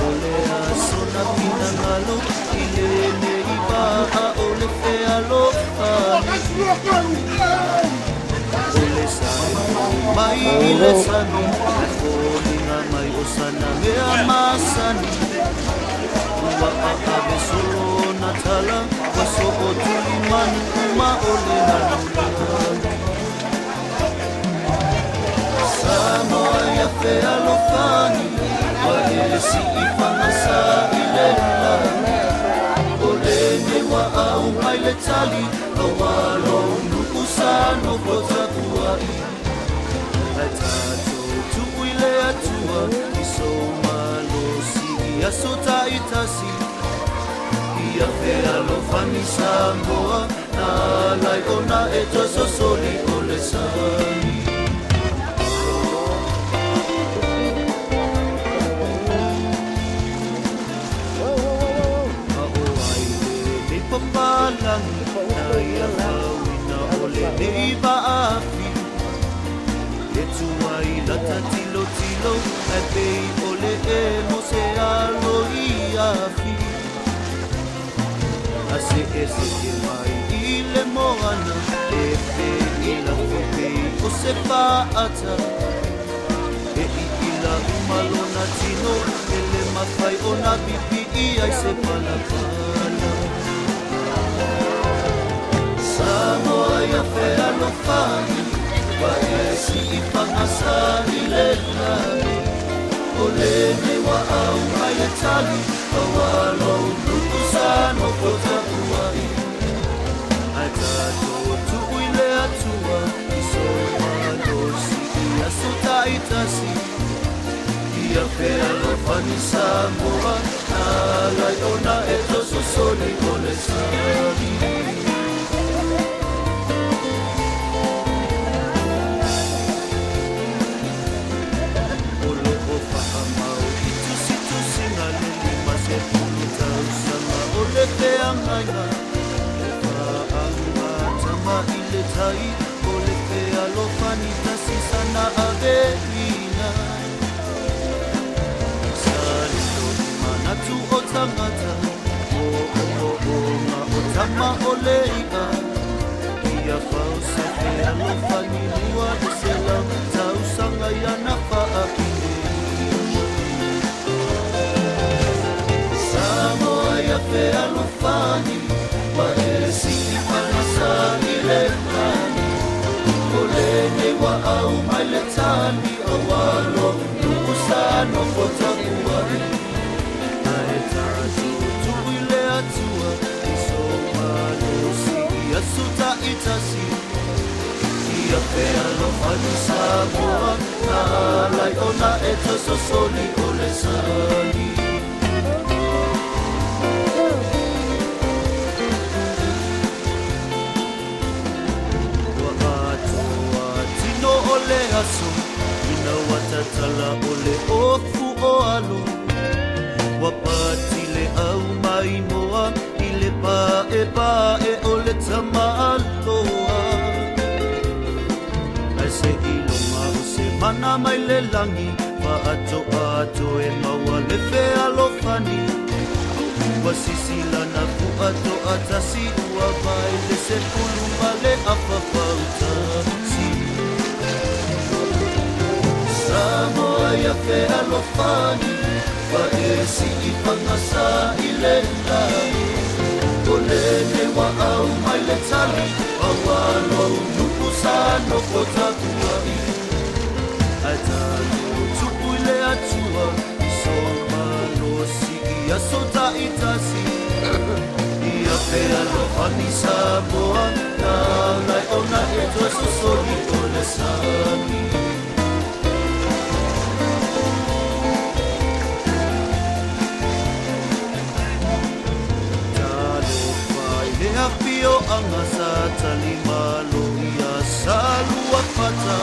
Olea sona pina ngalo ile neiba ole fea lofani ole sai mai ile sani olinga mai osana mea masani wa ave solo natala waso otulimani kuma ole nanulani Samoa ya fea lofani Wale si ipangasa ilela Olene wa au maile tali Awalo nukusano kota kuai Atato tuile atua Iso malo sigi asota itasi Ia fea lofani Samoa Na lai ona eto sosoli ole sani Papalangi na iawawina ole neiba afi Etuai lata tilo tilo Epei ole mose alo iafi Ase ese mai ile moana Epe ila fepei ose faata ila umalona tino Ele mafai ona pipi ia se palapala Samoa ya fea lofani Waesi ipangasa ilelani Olene wa au maletali Awalo nukusano kota kuai Atato tuile atua Isoma dosi Asuta itasi Ia fea lofani Samoa Nalai ona eto sosoli ole sani Angaya tama ile tai ole fea lofani tasi sana avena Salito manatu otangata ma otama oleika Ia fausa fea lofani lua desela tausanga ya nafaa Samoa ya fea lofani Waesi ipangasa ilelani Olene wa au mailetani Awalo nukusano kota kuai Aetatu tuile atua Isoma dosi Asuta itasi Ia fea lofani Samoa Nalai ona eto sosoli ole sani Ole aso, ina watatala ole ofu o alo Wapatile au maimoa, ile pae ole tama aloa Aise ilonga ose mana maile langi Paato e maua le fea lofani Wasisila na fuato atasi Uabaile se kulumale apapauta Samoa ya fea lofani Waesi ipangasa ilelani Olene wa au mailetali Awalo nukusano kota kuai Atalo tupuile atua Isoma losi ia sota itasi Ia fea lofani Samoa Nalai ona eto sosoli ole sani Pio angasa talimalo ia salua pata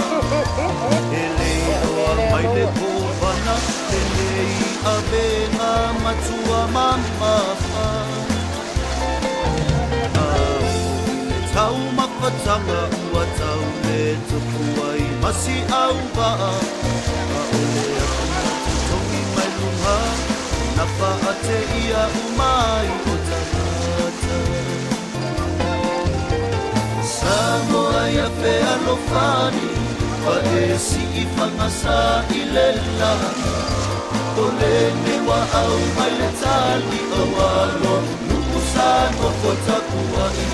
Eleo maile povana Elei avenga matua mama Tau mapatanga ua tau le tupuai Masi au baa Aole aku tongi mai lunga Apa ate ia umai o tangata Samoa ia pe alofani Wa e si I whangasa I le langa O le ne wa au mai le tali o walo Nuku sano ko takua I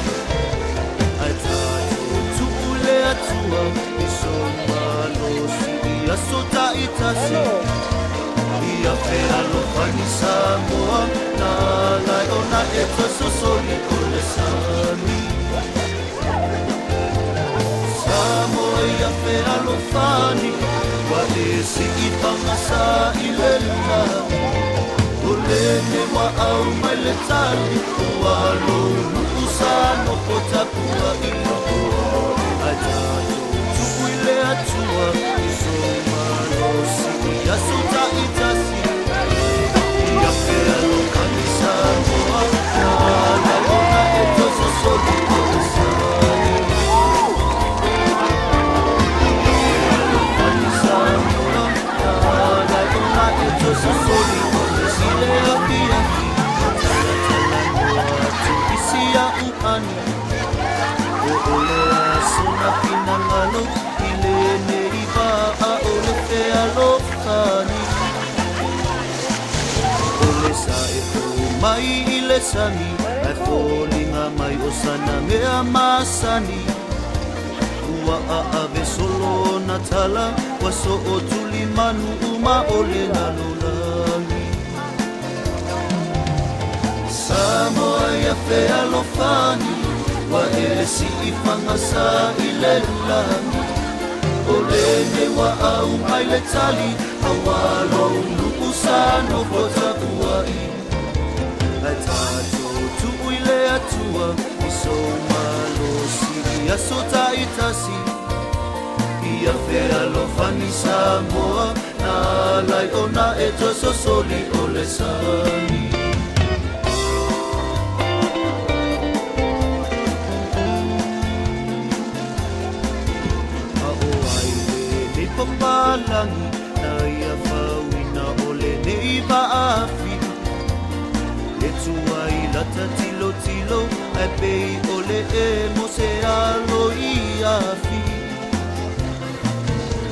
Ai tato tuku le atua I so malo si ia so taitasi Ia pe alofani Samoa Na lai o na e tososoli o le sami Samoa ia pe alofani Wa e si I whangasa I le lami O le ne wa au mai le tali O alo nuku sano ko takua I Ai tato tuku I le atua I so malo si ia so taitasi Ia pe alofani Samoa Na lai o na e tososoli o le sami So soli o sile api api Tala tala noa tu isia uani O ole asona pinangalo Ile ne iba a ole fe alofani Ole sa e po mai ile sani Ai folinga mai o sana mea masani Ua a ave solo na tala Wa so o tuli manu uma ole na lolani Samoa ia fe alofani Wa e si I whangasa I le lani Ole ne wa au mai le tali A walo nuku sano ko takua I Ai tato tu I le atua I so malo si ia so taitasi Ia fe alofani Samoa Na lai o na e tososoli o le sami A o ai le papalangi Na ia whawina o le neiva afi Le tuai lata tilo tilo Ai pei o le e mo se alo I afi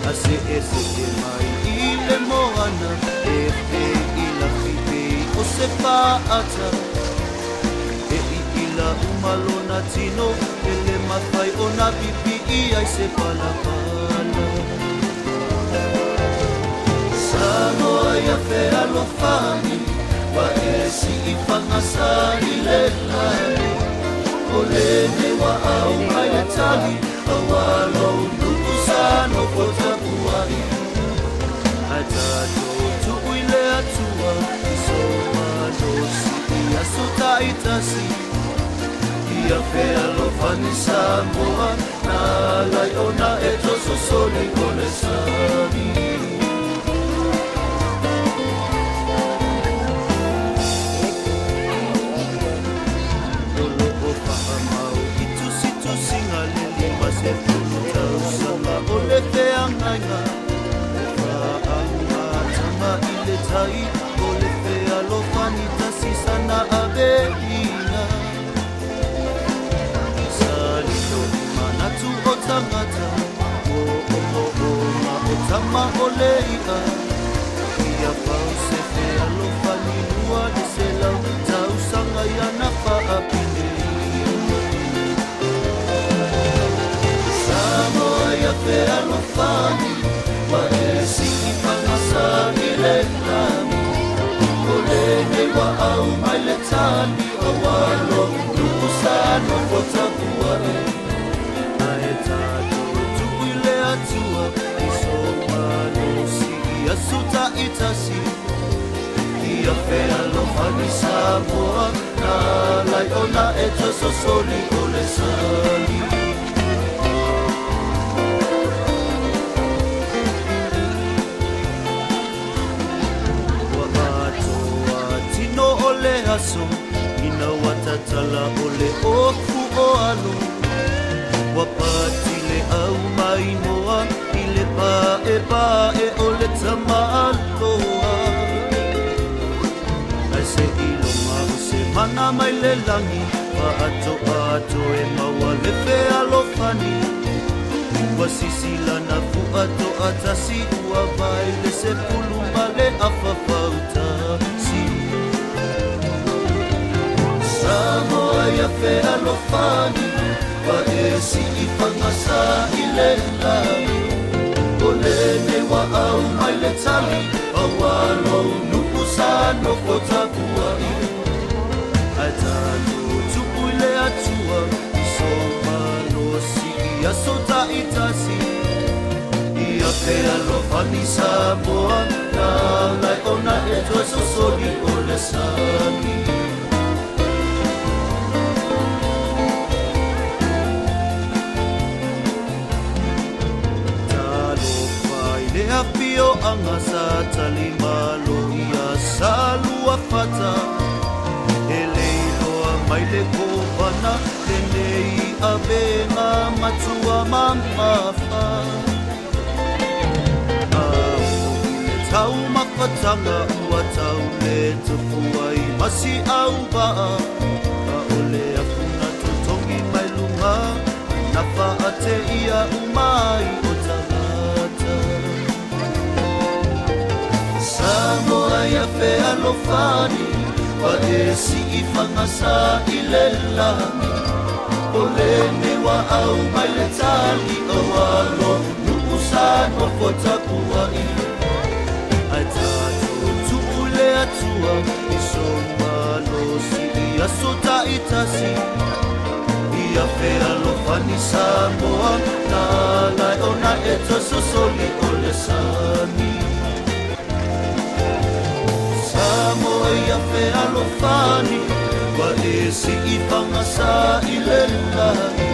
Ase ese e mai I le moana E pei I la whipei o se paata E I la umalona tino E le mawhai o na pipi I ai se palapala Samoa ia fe alofani Wa e si I whangasa I le lani O le ne wa au mai le tali A walo nuku sano ko takua I Ai tato tuku I le atua I so malo si ia so taitasi Ia fe alofani Samoa Na lai o na e tososoli o le sami Se tau sanga o le te angainga Whaanga tama I le tai O le te alofani tasi sana aveina Salino I manatu o tangata O ma o tama o le ia Ia pau se te alofani lua le se lau Tau sanga ia na whaapine Samoa ia fe alofani Wa e si I whangasa I le lami O le ne wa au mai le tali O walo nuku sano ko takua e Ai tato tuku I le atua I so malo si ia so taitasi Ia fe alofani Samoa Na lai o na e tososoli o le sali aso Ina watatala o le oku o alo Wapati le au mai noa I le pae o le tama aloa mana mai le langi wa ato e maua le fea lofani wa sisila na fu ato atasi ua vai le se pulu male afafauta si Samoa ia fea lofani wa e si I whangasa I le langi o lene wa au mai le tali a walo nuku sa no kotakua I ai tanu tupu le atua I so malo si ia so ta itasi ia fea lofani Samoa na lai ona e toa so soli o le sani Lea pio anga sa tali malo ia salua fata E leiloa mai le kovana Le nei a venga matua mamafa A le tau mawhatanga ua tau le tufua I masi au waa A ole a kuna tutongi mai lunga Na whaate ia umai o tangata Samoa ia fea lofani wa e si I whangasa I le langi o lene wa au mai le tali o alo nuku sa no kotakua I ai tato tupu le atua I so malo si ia so ta itasi ia fea lofani Samoa na lai ona e toso soli o le sani Samoa ia fea lofani wa e si I whangasa I le langi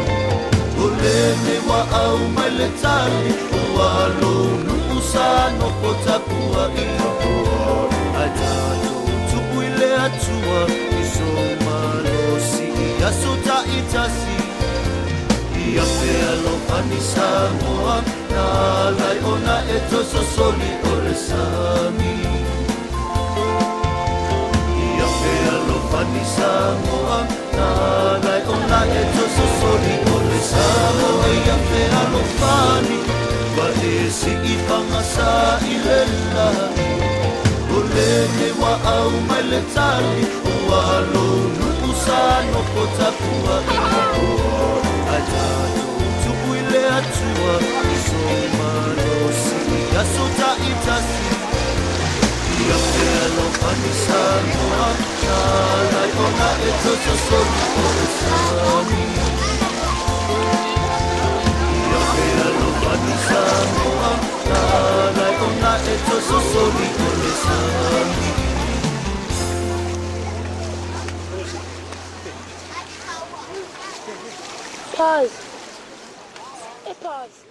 o lene wa au mai le tali o alo nuku sa no kotakua I ai tato tupu I le atua I so malo si ia so ta itasi ia fea lofani Samoa na lai ona e toso soli o le sani Lofani Samoa na lai ona e toso soli o le Samoa ia fea lofani wa e si I whangasa I le langi o lene wa au mai le tali o alo nuku sa no kotakua ai tato tupu I le atua I so malo si ia so ta itasi Ia fea lofani Samoa na lai ona e toso soli o le sani Ia fea lofani Samoa na lai ona e toso soli o le sani Pause. It pause.